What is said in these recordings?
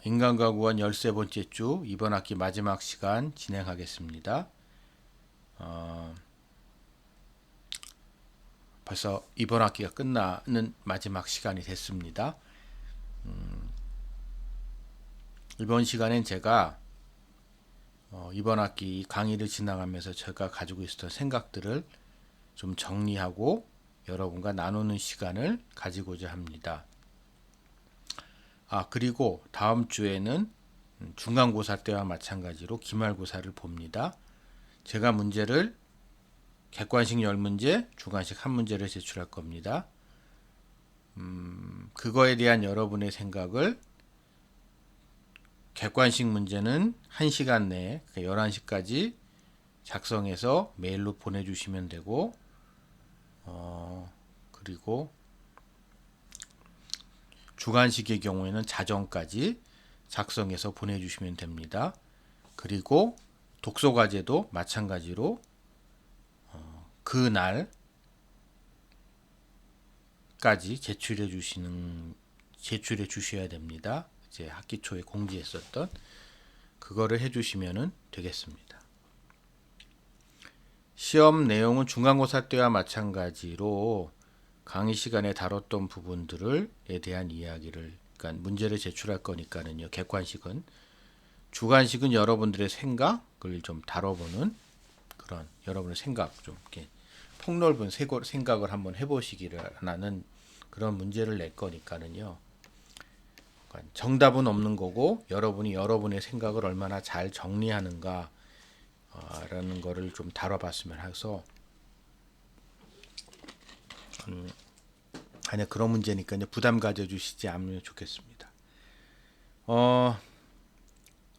인간과 구원 13번째 주 이번 학기 마지막 시간 진행하겠습니다. 벌써 이번 학기가 끝나는 마지막 시간이 됐습니다. 이번 시간엔 제가 이번 학기 강의를 진행하면서 제가 가지고 있었던 생각들을 좀 정리하고 여러분과 나누는 시간을 가지고자 합니다. 그리고 다음 주에는 중간고사 때와 마찬가지로 기말고사를 봅니다. 제가 문제를 객관식 10문제, 주관식 1문제를 제출할 겁니다. 그거에 대한 여러분의 생각을 객관식 문제는 1시간 내에 11시까지 작성해서 메일로 보내주시면 되고 그리고 주관식의 경우에는 자정까지 작성해서 보내주시면 됩니다. 그리고 독서과제도 마찬가지로 그날까지 제출해 주셔야 됩니다. 이제 학기 초에 공지했었던 그거를 해주시면 되겠습니다. 시험 내용은 중간고사 때와 마찬가지로 강의 시간에 다뤘던 부분들에 대한 이야기를, 그러니까 문제를 제출할 거니까는요. 객관식은, 주관식은 여러분들의 생각을 좀 다뤄보는 그런 여러분의 생각 좀 이렇게 폭넓은 생각을 한번 해보시기를 하는 그런 문제를 낼 거니까는요. 그러니까 정답은 없는 거고 여러분이 여러분의 생각을 얼마나 잘 정리하는가 라는 거를 좀 다뤄봤으면 해서 아니 그런 문제니까 부담 가져주시지 않으면 좋겠습니다.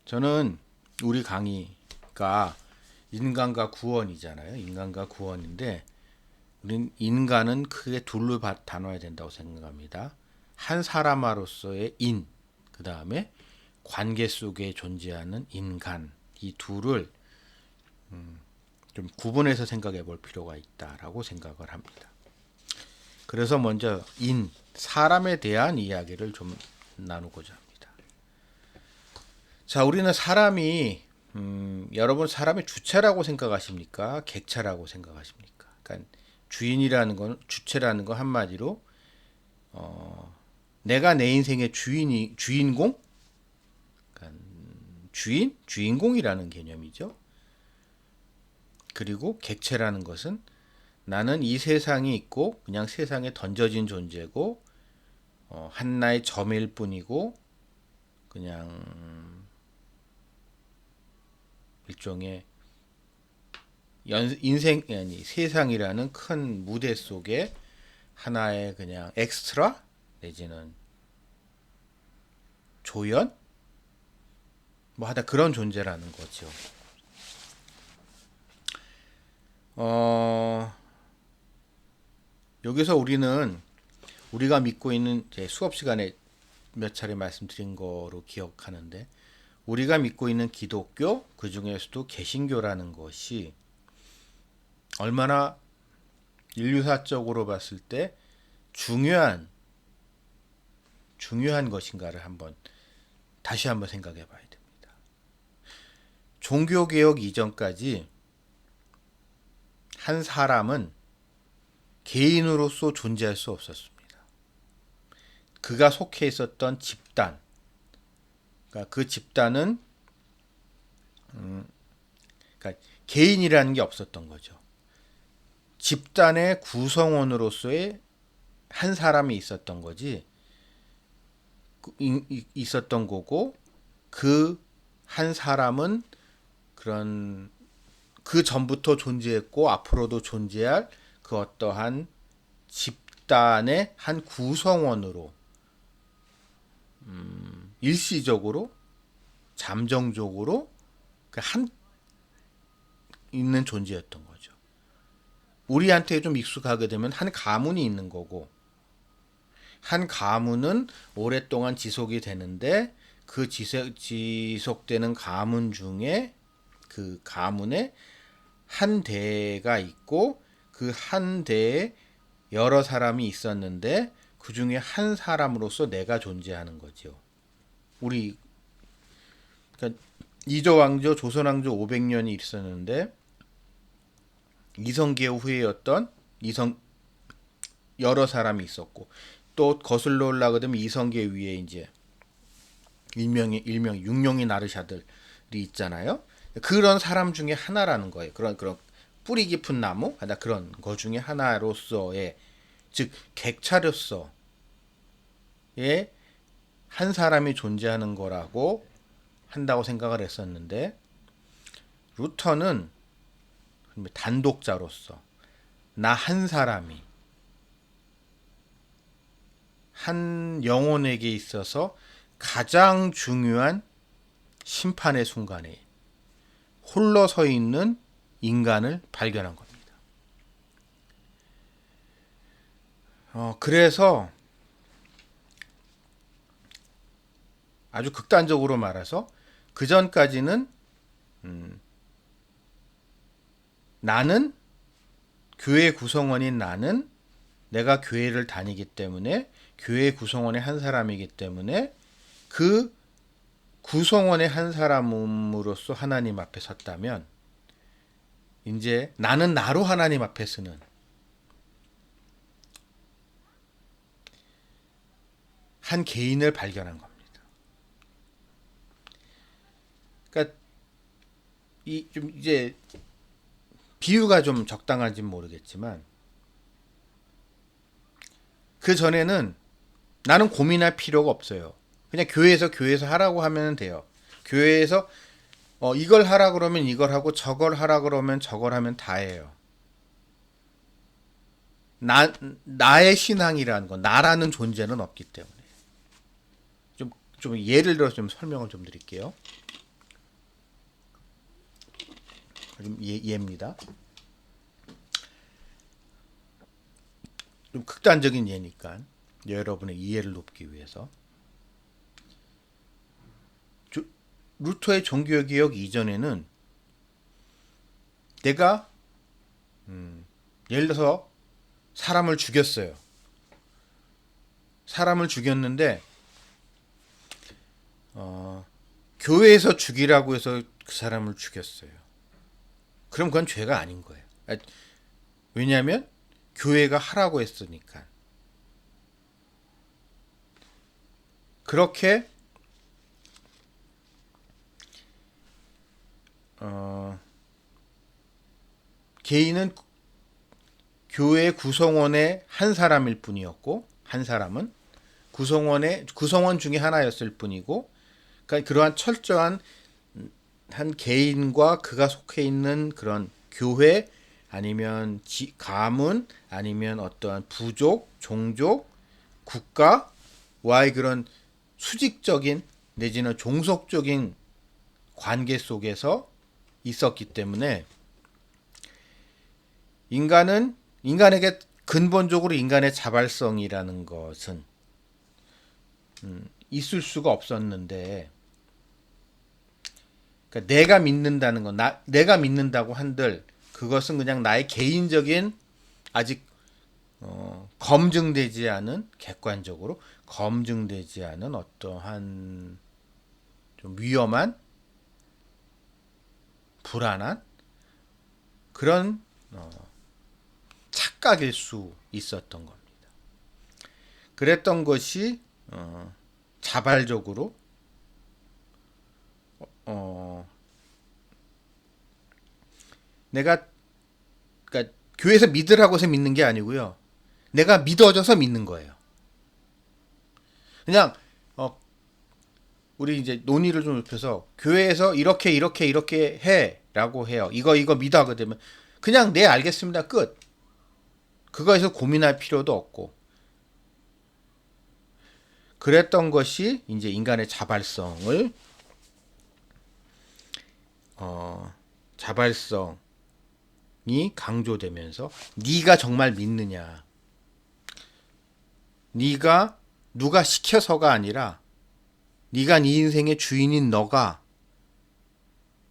저는 우리 강의가 인간과 구원이잖아요. 인간과 구원인데 우린 인간은 크게 둘로 나눠야 된다고 생각합니다. 한 사람으로서의 인, 그 다음에 관계 속에 존재하는 인간, 이 둘을 좀 구분해서 생각해 볼 필요가 있다라고 생각을 합니다. 그래서 먼저 사람에 대한 이야기를 좀 나누고자 합니다. 자, 우리는 사람이 여러분 사람의 주체라고 생각하십니까? 객체라고 생각하십니까? 그러니까 주인이라는 건, 주체라는 건 한마디로 내가 내 인생의 주인공? 그러니까 주인공이라는 개념이죠. 그리고 객체라는 것은 나는 이 세상이 있고 그냥 세상에 던져진 존재고 한나의 점일 뿐이고 그냥 일종의 세상이라는 큰 무대 속에 하나의 그냥 엑스트라 내지는 조연 하다 그런 존재라는 거죠. 여기서 우리가 믿고 있는 제 수업 시간에 몇 차례 말씀드린 거로 기억하는데 우리가 믿고 있는 기독교, 그 중에서도 개신교라는 것이 얼마나 인류사적으로 봤을 때 중요한 것인가를 다시 한번 생각해 봐야 됩니다. 종교개혁 이전까지 한 사람은 개인으로서 존재할 수 없었습니다. 그가 속해 있었던 집단, 그러니까 그 집단은 그러니까 개인이라는 게 없었던 거죠. 집단의 구성원으로서의 한 사람이 있었던 거지, 있었던 거고, 그 한 사람은 그 전부터 존재했고 앞으로도 존재할 그 어떠한 집단의 한 구성원으로 일시적으로 잠정적으로 있는 존재였던 거죠. 우리한테 좀 익숙하게 되면 한 가문이 있는 거고, 한 가문은 오랫동안 지속이 되는데 그 지속되는 가문 중에 그 가문에 한 대가 있고 그 한 대에 여러 사람이 있었는데 그 중에 한 사람으로서 내가 존재하는 거죠. 우리 그러니까 이조왕조 조선왕조 500년이 있었는데 이성계후 후예였던 이성 여러 사람이 있었고 또 거슬러 올라가면 이성계 위에 이제 일명 육룡이 나르샤들이 있잖아요. 그런 사람 중에 하나라는 거예요. 그런 뿌리 깊은 나무 그런 거 중에 하나로서의 즉 객차로서의 한 사람이 존재하는 거라고 한다고 생각을 했었는데 루터는 단독자로서 나 한 사람이 한 영혼에게 있어서 가장 중요한 심판의 순간에 홀로 서 있는 인간을 발견한 겁니다. 그래서 아주 극단적으로 말해서 그 전까지는 나는 교회 구성원인 나는 내가 교회를 다니기 때문에 교회 구성원의 한 사람이기 때문에 그 구성원의 한 사람으로서 하나님 앞에 섰다면 이제 나는 나로 하나님 앞에 서는 한 개인을 발견한 겁니다. 그러니까 좀 이제 비유가 좀 적당한지는 모르겠지만 그 전에는 나는 고민할 필요가 없어요. 그냥 교회에서 하라고 하면 돼요. 교회에서 이걸 하라 그러면 이걸 하고 저걸 하라 그러면 저걸 하면 다예요. 나의 신앙이라는 건 나라는 존재는 없기 때문에 좀 예를 들어서 좀 설명을 좀 드릴게요. 좀 예입니다. 좀 극단적인 예니까 여러분의 이해를 돕기 위해서 루터의 종교개혁 이전에는 내가 예를 들어서 사람을 죽였어요. 사람을 죽였는데 교회에서 죽이라고 해서 그 사람을 죽였어요. 그럼 그건 죄가 아닌 거예요. 왜냐하면 교회가 하라고 했으니까. 그렇게 개인은 교회 구성원의 한 사람일 뿐이었고 한 사람은 구성원 중에 하나였을 뿐이고 그러니까 그러한 철저한 한 개인과 그가 속해 있는 그런 교회 아니면 가문 아니면 어떠한 부족, 종족, 국가와의 그런 수직적인 내지는 종속적인 관계 속에서 있었기 때문에 인간에게 근본적으로 인간의 자발성이라는 것은 있을 수가 없었는데 그러니까 내가 믿는다는 건 내가 믿는다고 한들 그것은 그냥 나의 개인적인 아직 검증되지 않은 객관적으로 검증되지 않은 어떠한 좀 위험한 불안한 그런 착각일 수 있었던 겁니다. 그랬던 것이 자발적으로 내가 그러니까 교회에서 믿으라고 해서 믿는 게 아니고요. 내가 믿어져서 믿는 거예요. 그냥 우리 이제 논의를 좀 좁혀서 교회에서 이렇게 해라고 해요. 이거 믿어 하게 되면 그냥 네 알겠습니다 끝. 그거에서 고민할 필요도 없고 그랬던 것이 이제 인간의 자발성이 강조되면서 네가 정말 믿느냐 네가 누가 시켜서가 아니라 네가 네 인생의 주인인 너가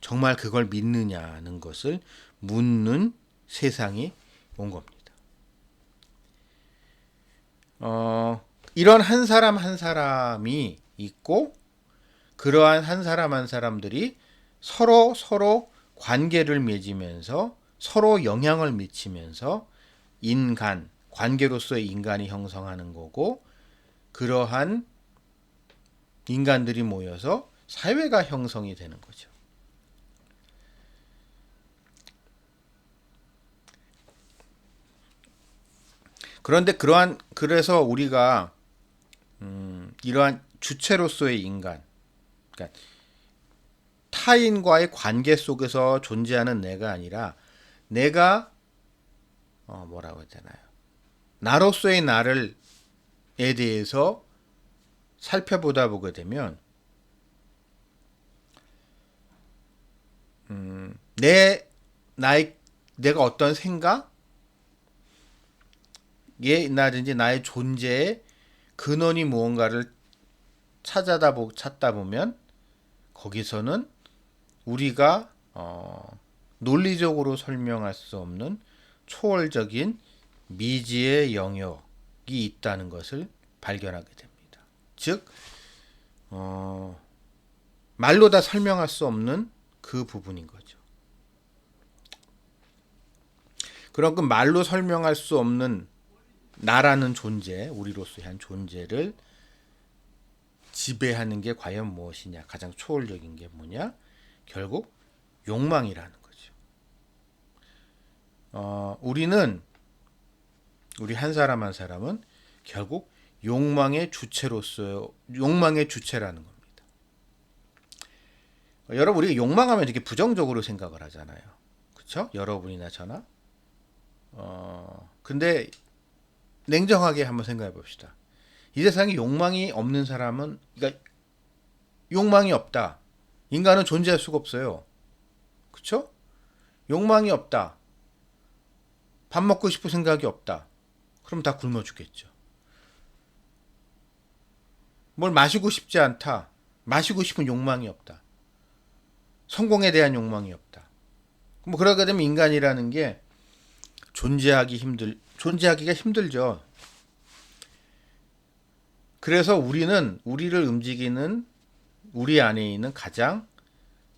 정말 그걸 믿느냐는 것을 묻는 세상이 온 겁니다. 이런 한 사람 한 사람이 있고 그러한 한 사람 한 사람들이 서로 관계를 맺으면서 서로 영향을 미치면서 인간, 관계로서의 인간이 형성하는 거고, 그러한 인간들이 모여서 사회가 형성이 되는 거죠. 그런데 그래서 우리가 이러한 주체로서의 인간, 그러니까 타인과의 관계 속에서 존재하는 내가 아니라 내가 뭐라고 해야 되나요? 나로서의 나를에 대해서 살펴보다 보게 되면 내가 어떤 생각에 나든지 나의 존재의 근원이 무언가를 찾다 보면 거기서는 우리가 논리적으로 설명할 수 없는 초월적인 미지의 영역이 있다는 것을 발견하게 됩니다. 즉, 말로 다 설명할 수 없는 그 부분인 거죠. 그럼 그 말로 설명할 수 없는 나라는 존재, 우리로서의 한 존재를 지배하는 게 과연 무엇이냐? 가장 초월적인 게 뭐냐? 결국 욕망이라는 거죠. 우리 한 사람 한 사람은 결국 욕망의 주체라는 겁니다. 여러분, 우리가 욕망하면 되게 부정적으로 생각을 하잖아요. 그렇죠? 여러분이나 저나. 근데 냉정하게 한번 생각해 봅시다. 이 세상에 욕망이 없는 사람은, 그러니까 욕망이 없다. 인간은 존재할 수가 없어요. 그렇죠? 욕망이 없다. 밥 먹고 싶을 생각이 없다. 그럼 다 굶어 죽겠죠. 뭘 마시고 싶지 않다. 마시고 싶은 욕망이 없다. 성공에 대한 욕망이 없다. 뭐 그러게 되면 인간이라는 게 존재하기가 힘들죠. 그래서 우리를 움직이는 우리 안에 있는 가장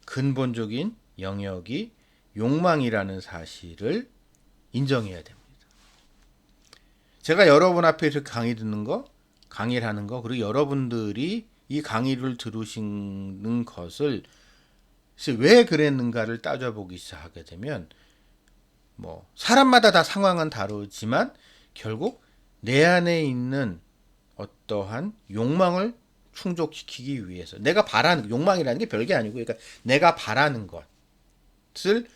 근본적인 영역이 욕망이라는 사실을 인정해야 됩니다. 제가 여러분 앞에 이렇게 강의를 하는 거, 그리고 여러분들이 이 강의를 들으시는 것을 왜 그랬는가를 따져보기 시작하게 되면, 사람마다 다 상황은 다르지만 결국 내 안에 있는 어떠한 욕망을 충족시키기 위해서 내가 바라는, 욕망이라는 게 별게 아니고, 그러니까 내가 바라는 것을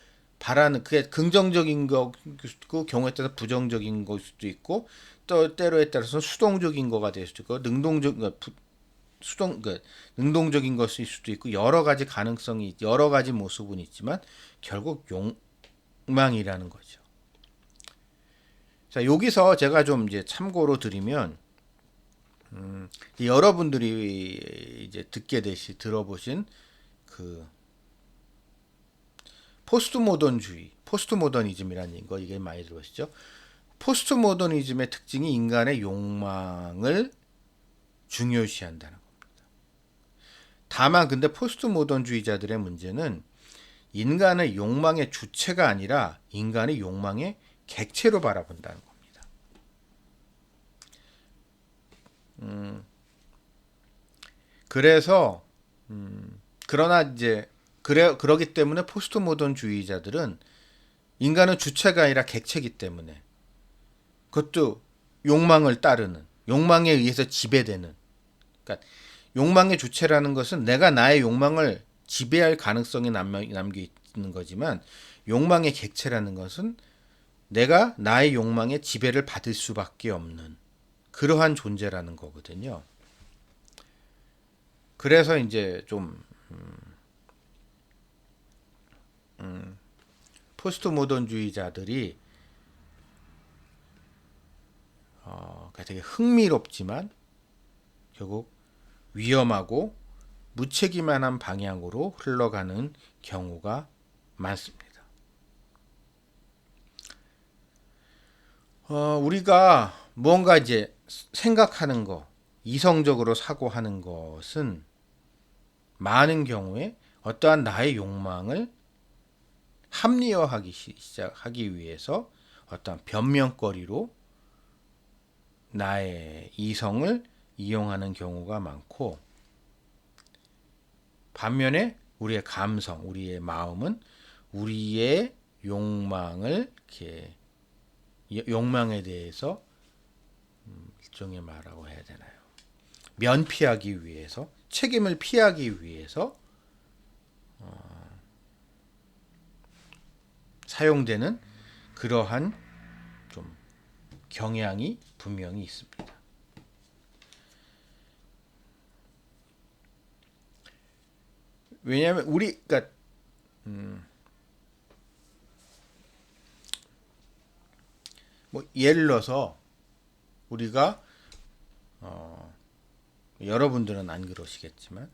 그게 긍정적인 거고 경우에 따라서 부정적인 걸 수도 있고, 또 때로에 따라서 수동적인 거가 될 수도 있고, 능동적인 것일 수도 있고, 여러 가지 모습은 있지만 결국 욕망이라는 거죠. 자, 여기서 제가 좀 이제 참고로 드리면, 여러분들이 이제 들어보신 그 포스트모더니즘이라는 거, 이게 많이 들어보시죠? 포스트모더니즘의 특징이 인간의 욕망을 중요시한다는 겁니다. 다만 근데 포스트모던주의자들의 문제는 인간의 욕망의 주체가 아니라 인간의 욕망의 객체로 바라본다는 겁니다. 그래서 그러나 이제 그러기 때문에 포스트모던주의자들은 인간은 주체가 아니라 객체이기 때문에, 그것도 욕망을 따르는, 욕망에 의해서 지배되는, 그러니까 욕망의 주체라는 것은 내가 나의 욕망을 지배할 가능성이 남겨 있는 거지만, 욕망의 객체라는 것은 내가 나의 욕망의 지배를 받을 수밖에 없는 그러한 존재라는 거거든요. 그래서 이제 좀 포스트모던주의자들이 되게 흥미롭지만 결국 위험하고 무책임한 방향으로 흘러가는 경우가 많습니다. 우리가 무언가 이제 생각하는 거, 이성적으로 사고하는 것은 많은 경우에 어떠한 나의 욕망을 합리화하기 시작하기 위해서 어떠한 변명거리로 나의 이성을 이용하는 경우가 많고, 반면에 우리의 감성, 우리의 마음은 우리의 욕망을 이렇게 욕망에 대해서 일종의 말하고 해야 되나요? 면피하기 위해서, 책임을 피하기 위해서 사용되는 그러한 좀 경향이 분명히 있습니다. 왜냐하면 그러니까 뭐 예를 들어서 우리가 여러분들은 안 그러시겠지만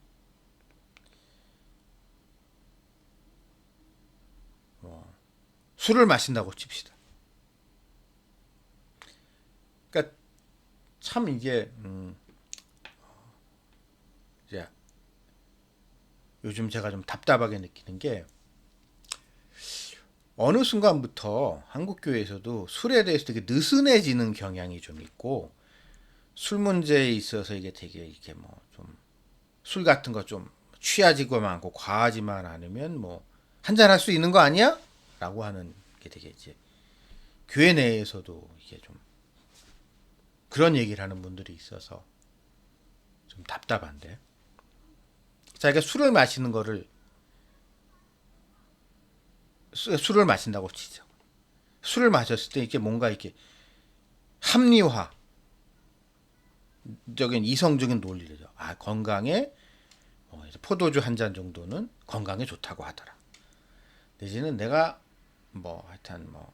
술을 마신다고 칩시다. 그러니까 참 이제 이제 요즘 제가 좀 답답하게 느끼는 게, 어느 순간부터 한국 교회에서도 술에 대해서 되게 느슨해지는 경향이 좀 있고, 술 문제에 있어서 이게 되게 이렇게 뭐 좀 술 같은 거 좀 취하지만 않고 과하지만 않으면 뭐 한잔 할 수 있는 거 아니야? 라고 하는 게 되게 이제 교회 내에서도 이게 좀 그런 얘기를 하는 분들이 있어서 좀 답답한데, 자기가 술을 마시는 거를 술을 마신다고 치죠. 술을 마셨을 때 이게 뭔가 이렇게 합리화 적인 이성적인 논리죠. 아, 건강에 포도주 한 잔 정도는 건강에 좋다고 하더라. 내지는 내가 뭐 하여튼 뭐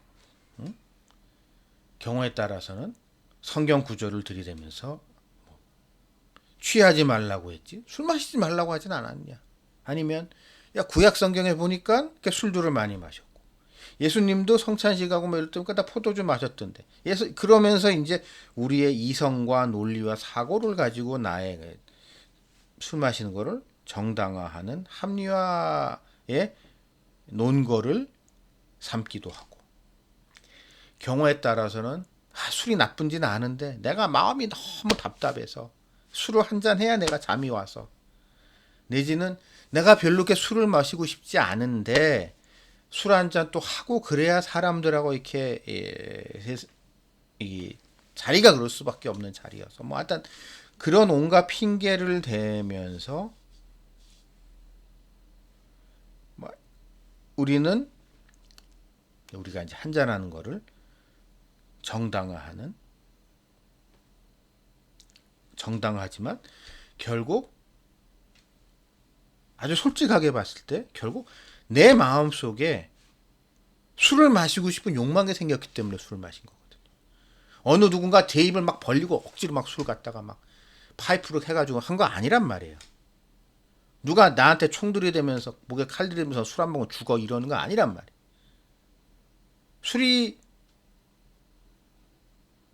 경우에 따라서는 성경 구절을 들이대면서 취하지 말라고 했지 술 마시지 말라고 하진 않았냐. 아니면 야, 구약 성경에 보니까 술들을 많이 마셨고, 예수님도 성찬식하고 뭐 이럴 때니까 다 포도주 마셨던데. 그러면서 이제 우리의 이성과 논리와 사고를 가지고 나의 술 마시는 거를 정당화하는 합리화의 논거를 삼기도 하고, 경우에 따라서는 술이 나쁜지는 아는데 내가 마음이 너무 답답해서 술을 한잔 해야 내가 잠이 와서, 내지는 내가 별로 이렇게 술을 마시고 싶지 않은데 술 한잔 또 하고 그래야 사람들하고 이렇게 이 자리가 그럴 수밖에 없는 자리여서 뭐 하여튼 그런 온갖 핑계를 대면서 뭐 우리가 이제 한잔하는 거를 정당하지만 결국 아주 솔직하게 봤을 때 결국 내 마음 속에 술을 마시고 싶은 욕망이 생겼기 때문에 술을 마신 거거든요. 어느 누군가 제 입을 막 벌리고 억지로 막 술 갖다가 막 파이프로 해가지고 한 거 아니란 말이에요. 누가 나한테 총 들이대면서 목에 칼 들이대면서 술 한 모금 죽어 이러는 거 아니란 말이에요.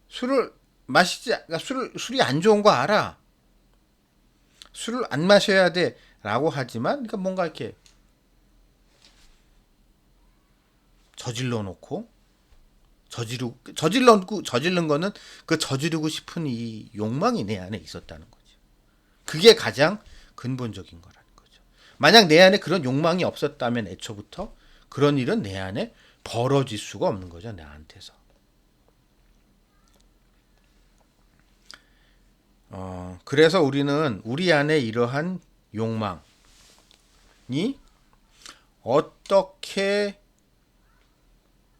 술을 마시지, 그러니까 술이 안 좋은 거 알아. 술을 안 마셔야 돼라고 하지만, 그러니까 뭔가 이렇게 저질러 놓고 저지른 거는 그 저지르고 싶은 이 욕망이 내 안에 있었다는 거죠. 그게 가장 근본적인 거라는 거죠. 만약 내 안에 그런 욕망이 없었다면 애초부터 그런 일은 내 안에 벌어질 수가 없는 거죠, 나한테서. 그래서 우리는 우리 안에 이러한 욕망이 어떻게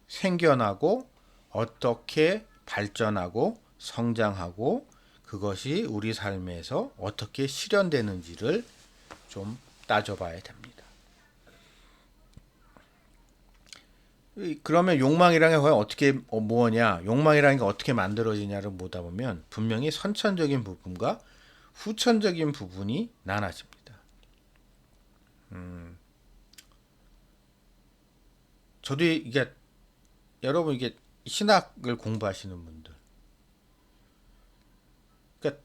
생겨나고 어떻게 발전하고 성장하고 그것이 우리 삶에서 어떻게 실현되는지를 좀 따져봐야 됩니다. 그러면 욕망이라는 게 어떻게 뭐냐, 욕망이라는 게 어떻게 만들어지냐를 보다 보면 분명히 선천적인 부분과 후천적인 부분이 나눠집니다. 저도 이게 여러분 이게 신학을 공부하시는 분들, 그러니까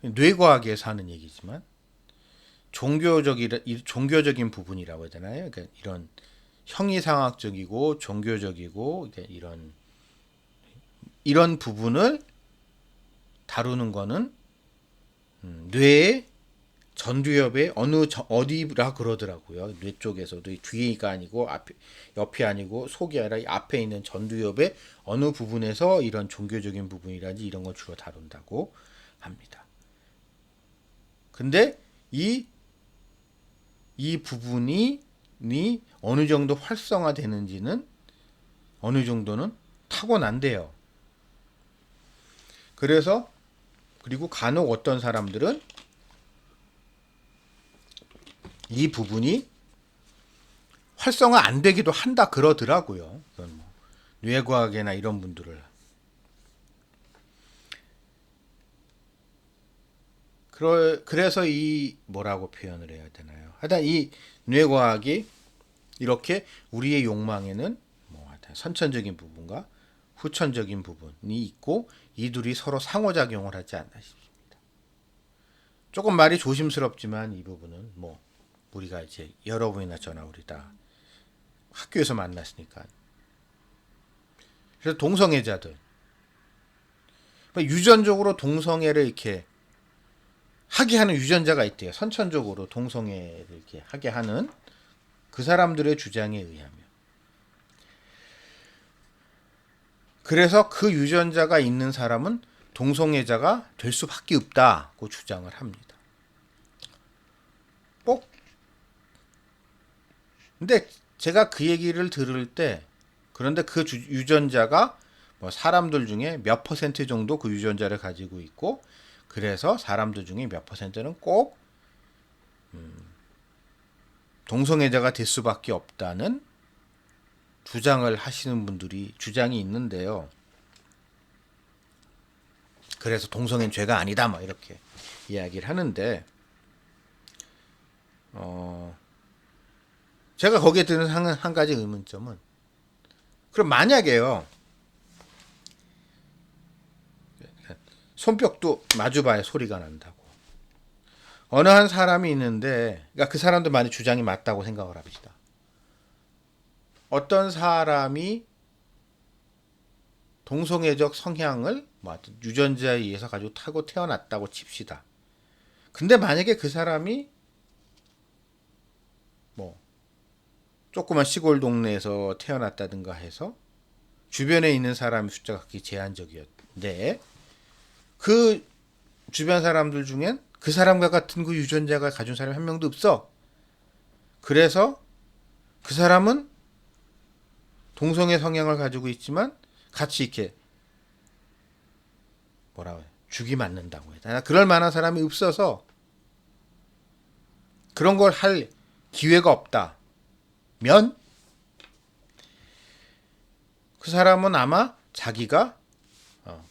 뇌과학에서 하는 얘기지만 종교적인 부분이라고 해야 되나요? 그러니까 이런 형이상학적이고 종교적이고 이런 부분을 다루는 거는 뇌의 전두엽의 어디라 그러더라고요. 뇌 쪽에서도 뒤가 아니고 옆이 아니고 속이 아니라 이 앞에 있는 전두엽의 어느 부분에서 이런 종교적인 부분이라든지 이런 걸 주로 다룬다고 합니다. 근데 이 부분이 어느 정도 활성화되는지는 어느 정도는 타고난대요. 그리고 간혹 어떤 사람들은 이 부분이 활성화 안 되기도 한다 그러더라고요. 그건 뭐 뇌과학이나 이런 분들을. 그래서 이 뭐라고 표현을 해야 되나요? 하여튼 이 뇌과학이 이렇게 우리의 욕망에는 뭐 하여튼 선천적인 부분과 후천적인 부분이 있고 이 둘이 서로 상호작용을 하지 않나 싶습니다. 조금 말이 조심스럽지만 이 부분은 뭐 우리가 이제 여러분이나 저나 우리 다 학교에서 만났으니까. 그래서 동성애자들 유전적으로 동성애를 이렇게 하게 하는 유전자가 있대요. 선천적으로 동성애를 이렇게 하게 하는 그 사람들의 주장에 의하면. 그래서 그 유전자가 있는 사람은 동성애자가 될 수밖에 없다고 주장을 합니다. 꼭 근데 제가 그 얘기를 들을 때 그런데 그 유전자가 뭐 사람들 중에 몇 퍼센트 정도 그 유전자를 가지고 있고 그래서 사람들 중에 몇 퍼센트는 꼭 동성애자가 될 수밖에 없다는 주장을 하시는 분들이 주장이 있는데요. 그래서 동성애는 죄가 아니다 막 이렇게 이야기를 하는데 제가 거기에 드는 한 가지 의문점은 그럼 만약에요. 손뼉도 마주봐야 소리가 난다고. 어느 한 사람이 있는데 그러니까 그 사람도 많이 주장이 맞다고 생각을 합시다. 어떤 사람이 동성애적 성향을 유전자에 의해서 가지고 타고 태어났다고 칩시다. 근데 만약에 그 사람이 뭐 조그만 시골 동네에서 태어났다든가 해서 주변에 있는 사람의 숫자가 그렇게 제한적이었는데 그 주변 사람들 중엔 그 사람과 같은 그 유전자가 가진 사람이 한 명도 없어. 그래서 그 사람은 동성애 성향을 가지고 있지만 같이 이렇게 뭐라고 해 죽이 맞는다고 해야 되나? 그럴 만한 사람이 없어서 그런 걸 할 기회가 없다면 그 사람은 아마 자기가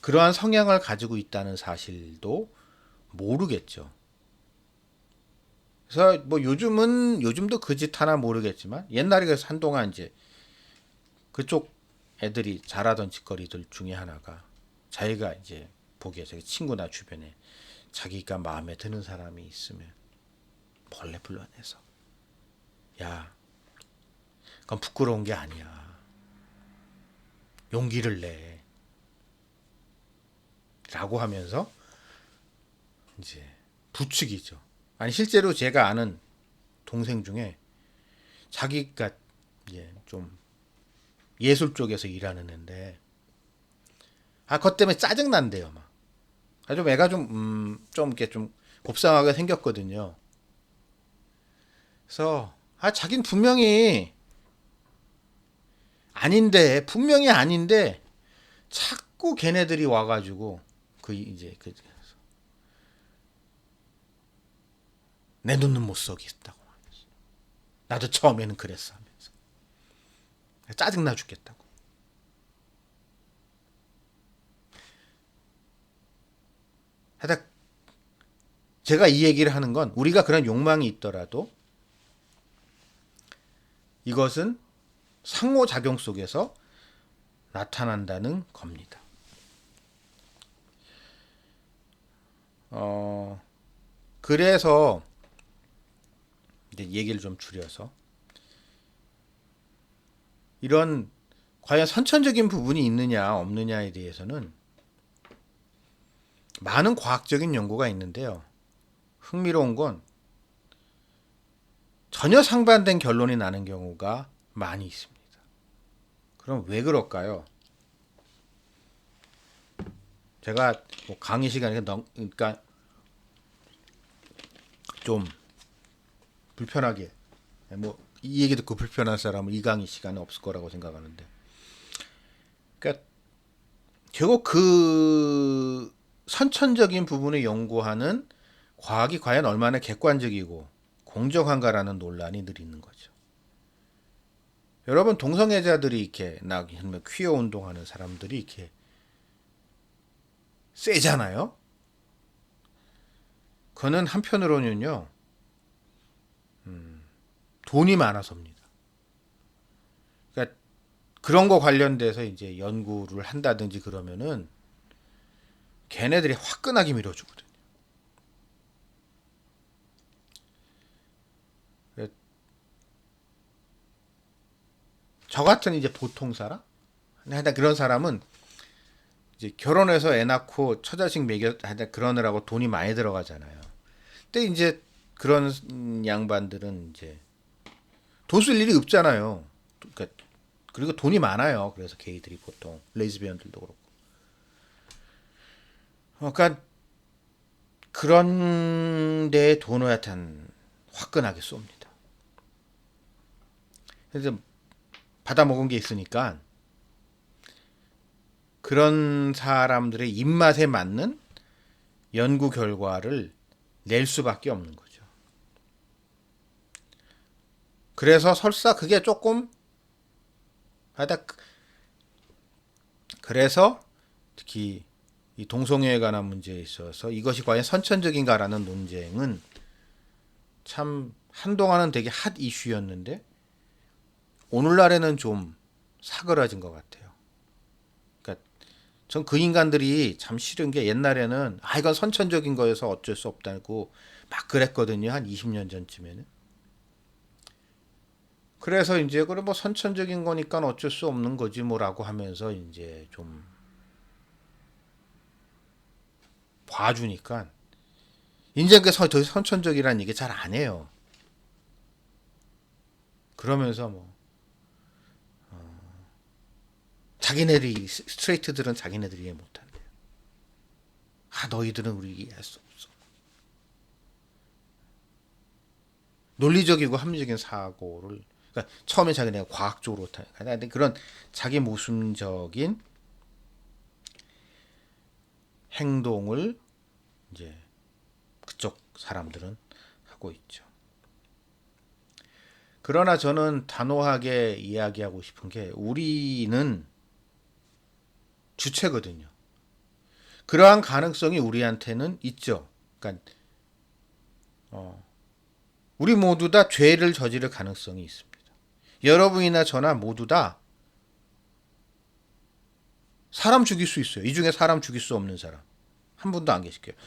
그러한 성향을 가지고 있다는 사실도 모르겠죠. 그래서 뭐 요즘도 그 짓 하나 모르겠지만 옛날에 그래서 한동안 이제 그쪽 애들이 잘하던 짓거리들 중에 하나가 자기가 이제 보기에 자기 친구나 주변에 자기가 마음에 드는 사람이 있으면 몰래 불러내서 야, 그건 부끄러운 게 아니야. 용기를 내. 라고 하면서 이제 부추기죠. 아니 실제로 제가 아는 동생 중에 자기가 이제 좀 예술 쪽에서 일하는 애인데 그것 때문에 짜증 난대요 막. 아주 애가 좀 이렇게 좀 곱상하게 생겼거든요. 그래서 자긴 분명히 분명히 아닌데 자꾸 걔네들이 와가지고 내 눈은 못 속였다고. 나도 처음에는 그랬어 하면서 짜증나 죽겠다고. 하여튼 제가 이 얘기를 하는 건 우리가 그런 욕망이 있더라도 이것은 상호작용 속에서 나타난다는 겁니다. 그래서 이제 얘기를 좀 줄여서 이런 과연 선천적인 부분이 있느냐 없느냐에 대해서는 많은 과학적인 연구가 있는데요. 흥미로운 건 전혀 상반된 결론이 나는 경우가 많이 있습니다. 그럼 왜 그럴까요? 제가 뭐 강의 시간에 그러니까 좀 불편하게 뭐 이 얘기 듣고 불편한 사람은 이 강의 시간에 없을 거라고 생각하는데, 그러니까 결국 그 선천적인 부분을 연구하는 과학이 과연 얼마나 객관적이고 공정한가라는 논란이 늘 있는 거죠. 여러분 동성애자들이 이렇게 나 퀴어 운동하는 사람들이 이렇게 세잖아요. 그거는 한편으로는요 돈이 많아서입니다. 그러니까 그런 거 관련돼서 이제 연구를 한다든지 그러면은 걔네들이 화끈하게 밀어주거든요. 저 같은 이제 보통 사람, 하여튼 그런 사람은 이제 결혼해서 애 낳고 처자식 먹여 하여튼 그러느라고 돈이 많이 들어가잖아요. 근데 이제 그런 양반들은 이제 돈 쓸 일이 없잖아요. 그러니까 그리고 돈이 많아요. 그래서 게이들이 보통 레즈비언들도 그렇고. 그러니까 그런 데에 돈을 하여튼 화끈하게 쏩니다. 그래서 받아 먹은 게 있으니까 그런 사람들의 입맛에 맞는 연구 결과를 낼 수밖에 없는 거죠. 그래서 설사 그게 조금 하다 그래서 특히 이 동성애에 관한 문제에 있어서 이것이 과연 선천적인가라는 논쟁은 참 한동안은 되게 핫 이슈였는데 오늘날에는 좀 사그라진 것 같아요. 그러니까 전 그 인간들이 참 싫은 게 옛날에는 이건 선천적인 거여서 어쩔 수 없다고 막 그랬거든요. 한 20년 전쯤에는. 그래서 이제 그래 뭐 선천적인 거니까 어쩔 수 없는 거지 뭐라고 하면서 이제 좀 봐주니까 이제 그 선천적이라는 얘기 잘 안 해요. 그러면서 뭐 자기네들이 스트레이트들은 자기네들이 이해 못한대요. 너희들은 우리 이해할 수 없어. 논리적이고 합리적인 사고를 그러니까 처음에 자기네가 과학적으로 하는데 그런 자기 모순적인 행동을 이제 그쪽 사람들은 하고 있죠. 그러나 저는 단호하게 이야기하고 싶은 게 우리는 주체거든요. 그러한 가능성이 우리한테는 있죠. 그러니까 우리 모두 다 죄를 저지를 가능성이 있습니다. 여러분이나 저나 모두 다 사람 죽일 수 있어요. 이 중에 사람 죽일 수 없는 사람 한 분도 안 계실게요.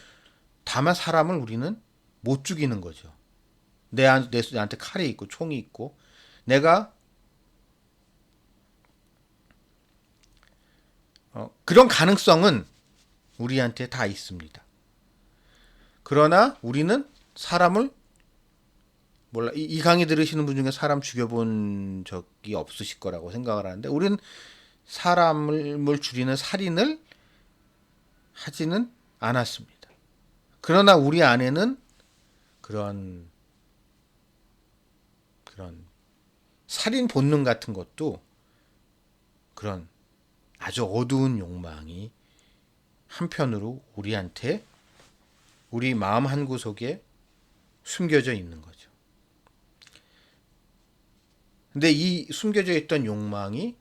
다만 사람을 우리는 못 죽이는 거죠. 내한테 칼이 있고 총이 있고 내가 그런 가능성은 우리한테 다 있습니다. 그러나 우리는 사람을 몰라 이 강의 들으시는 분 중에 사람 죽여본 적이 없으실 거라고 생각을 하는데 우리는 사람을 죽이는 살인을 하지는 않았습니다. 그러나 우리 안에는 그런 살인 본능 같은 것도 그런 아주 어두운 욕망이 한편으로 우리한테 우리 마음 한구석에 숨겨져 있는 거죠. 근데 이 숨겨져 있던 욕망이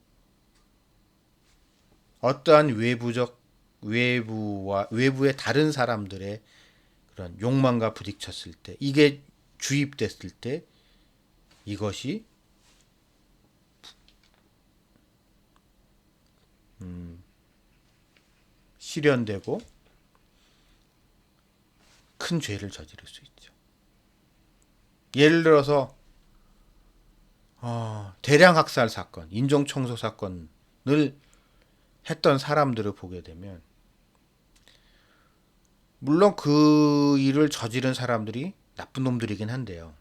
어떠한 외부의 다른 사람들의 그런 욕망과 부딪혔을 때 이게 주입됐을 때 이것이 실현되고 큰 죄를 저지를 수 있죠. 예를 들어서 대량 학살 사건, 인종 청소 사건을 했던 사람들을 보게 되면 물론 그 일을 저지른 사람들이 나쁜 놈들이긴 한데요.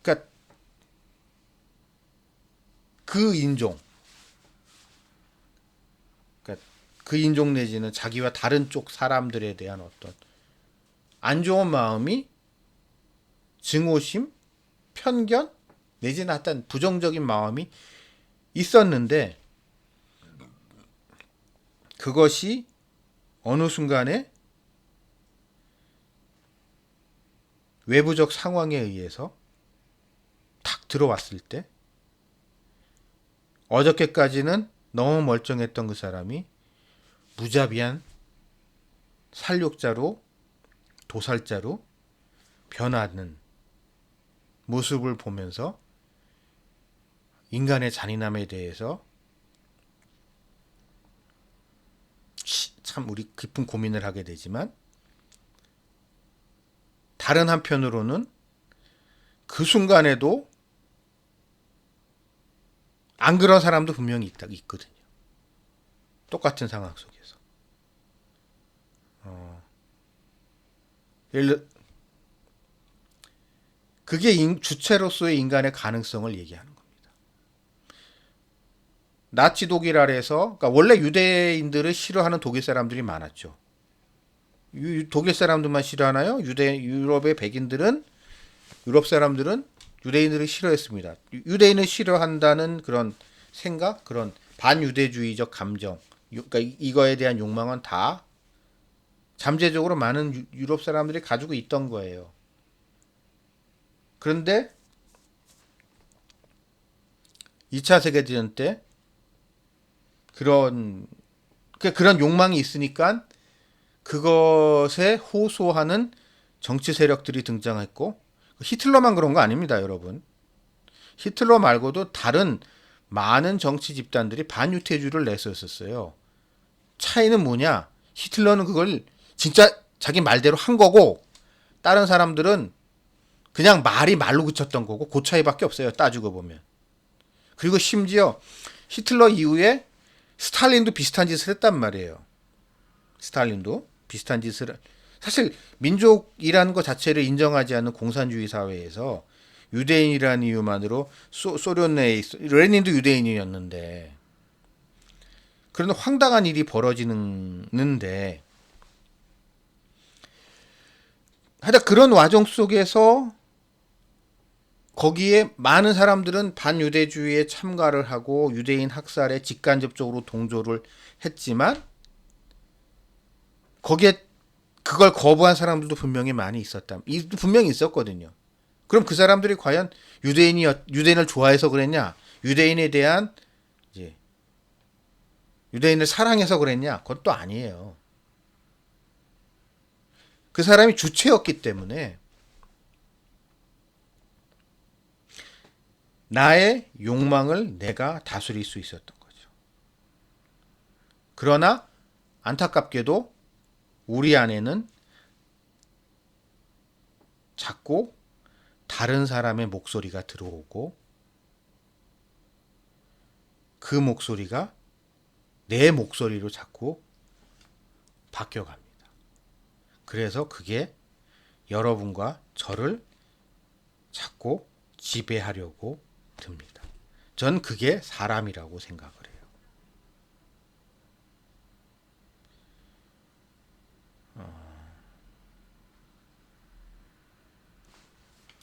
그러니까 그 인종, 그러니까 그 인종 내지는 자기와 다른 쪽 사람들에 대한 어떤 안 좋은 마음이 증오심, 편견 내지는 어떤 부정적인 마음이 있었는데 그것이 어느 순간에 외부적 상황에 의해서 탁 들어왔을 때 어저께까지는 너무 멀쩡했던 그 사람이 무자비한 살육자로 도살자로 변하는 모습을 보면서 인간의 잔인함에 대해서 참 우리 깊은 고민을 하게 되지만 다른 한편으로는 그 순간에도 안 그런 사람도 분명히 있거든요. 똑같은 상황 속에서. 그게 주체로서의 인간의 가능성을 얘기하는 겁니다. 나치 독일 아래에서 그러니까 원래 유대인들을 싫어하는 독일 사람들이 많았죠. 독일 사람들만 싫어하나요? 유럽의 백인들은 유럽 사람들은 유대인들을 싫어했습니다. 유대인을 싫어한다는 그런 생각, 그런 반유대주의적 감정, 그러니까 이거에 대한 욕망은 다 잠재적으로 많은 유럽 사람들이 가지고 있던 거예요. 그런데 2차 세계대전 때 그런 욕망이 있으니까 그것에 호소하는 정치 세력들이 등장했고 히틀러만 그런 거 아닙니다, 여러분. 히틀러 말고도 다른 많은 정치 집단들이 반유태주의를 내세웠었어요. 차이는 뭐냐? 히틀러는 그걸 진짜 자기 말대로 한 거고 다른 사람들은 그냥 말이 말로 그쳤던 거고 그 차이밖에 없어요. 따지고 보면. 그리고 심지어 히틀러 이후에 스탈린도 비슷한 짓을 했단 말이에요. 스탈린도 비슷한 짓을 사실 민족이라는 것 자체를 인정하지 않는 공산주의 사회에서 유대인이라는 이유만으로 소련 내에 레닌도 유대인이었는데 그런 황당한 일이 벌어지는데 하여튼 그런 와중 속에서 거기에 많은 사람들은 반유대주의에 참가를 하고 유대인 학살에 직간접적으로 동조를 했지만 거기에 그걸 거부한 사람들도 분명히 많이 분명히 있었거든요. 그럼 그 사람들이 과연 유대인을 좋아해서 그랬냐? 유대인에 대한 이제 유대인을 사랑해서 그랬냐? 그것도 아니에요. 그 사람이 주체였기 때문에 나의 욕망을 내가 다스릴 수 있었던 거죠. 그러나 안타깝게도 우리 안에는 자꾸 다른 사람의 목소리가 들어오고 그 목소리가 내 목소리로 자꾸 바뀌어갑니다. 그래서 그게 여러분과 저를 자꾸 지배하려고 듭니다. 전 그게 사람이라고 생각을 해요.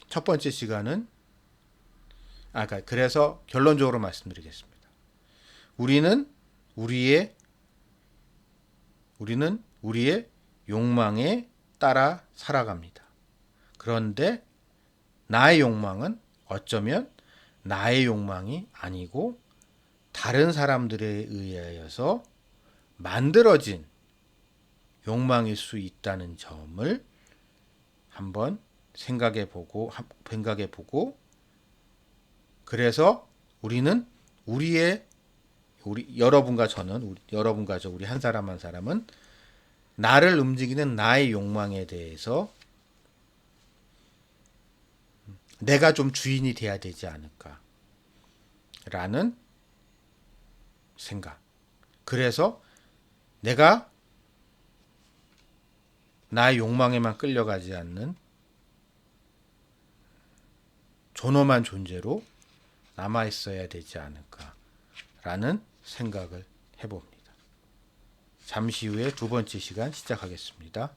첫 번째 시간은 그래서 결론적으로 말씀드리겠습니다. 우리는 우리의 욕망에 따라 살아갑니다. 그런데 나의 욕망은 어쩌면 나의 욕망이 아니고 다른 사람들에 의하여서 만들어진 욕망일 수 있다는 점을 한번 생각해 보고 그래서 우리는 여러분과 저는 여러분과 저 우리 한 사람 한 사람은 나를 움직이는 나의 욕망에 대해서 내가 좀 주인이 돼야 되지 않을까라는 생각. 그래서 내가 나의 욕망에만 끌려가지 않는 존엄한 존재로 남아 있어야 되지 않을까라는 생각을 해봅니다. 잠시 후에 두 번째 시간 시작하겠습니다.